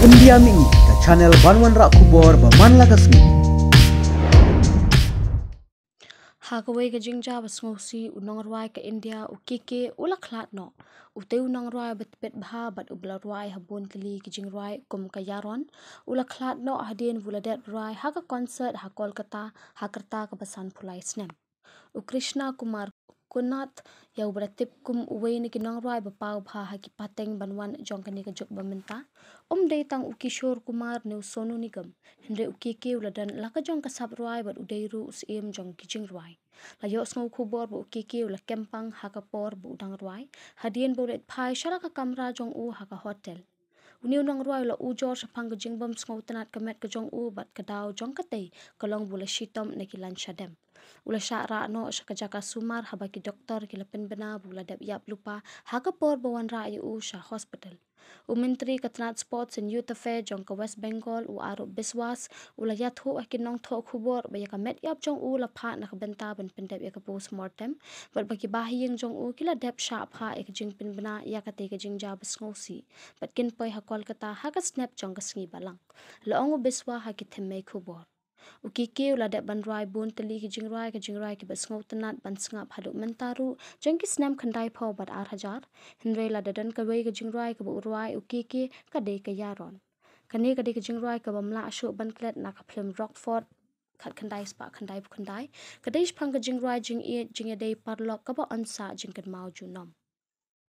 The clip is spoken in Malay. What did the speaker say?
India Mini ke channel Banwan Rak Kubor Baman Lagasni. Hagaway ka jingja basngosi Nongrwai ka India ukike ula Khlad no uteu Nongrwai bet bha bat ublarwai habun tali ki jingrwai kum ka yaron ula Khlad no hadien vuladet rai haga concert ha Kolkata hakarta ka basan phulai snem u Krishna Kumar Kunat yau beratip kum uwe ni ki Nongrwai bapau bha ha ki pateng banwan jongkani ka juk bamenta dei tang ukishor Kumar ne sonu nigam hendre ukike uladan laka jong ka sabrwai bat udeiru usiem jong ki jingrwai la yo sngo khubor bu ukike ula kempang hakapor bu dangrwai hadien bolet phai shara ka kamra jong u haka hotel Uniu Nongrwai la ujor sapang ka jingbam sngo tanat kamet ka jong u bat ka daw jong ka tei kalong bula shitom ne ki lan shadem ula syara no shaka jaka sumar haba ki doktor ki lapen bena bula dep yap lupa hakapor bawan ra u sha hospital u menteri ka transport and youth affairs jong ka West Bengal u aro biswas ula yathu akinong tho khubor ba ya ka met yap jong u la pha na ka benta ban pendep ya ka postmortem bat ba ki bahiyeng jong u kila dep sha pha ek jing pin bana ya ka te ka jing ja basngosi bat kin poi ha Kolkata ha ka snap jong ka sngi balang la ongu biswa ha ki themme khubor ukike ula dep ban rai bun tali ki jingrai ki basngo tanat ban sngap hadu mentaru jong ki snam khandai pho bat 8,000 hinre la dadan ka wei ka jingrai ka bu ruai ukike ka de ka yaron kane ka de ka jingrai ka bamla ashu ban klet na ka film Rockford khat khandai spa khandai kadai kadesh phang ka jingrai jing e dei parlok ka ba ansa jing kan mau junom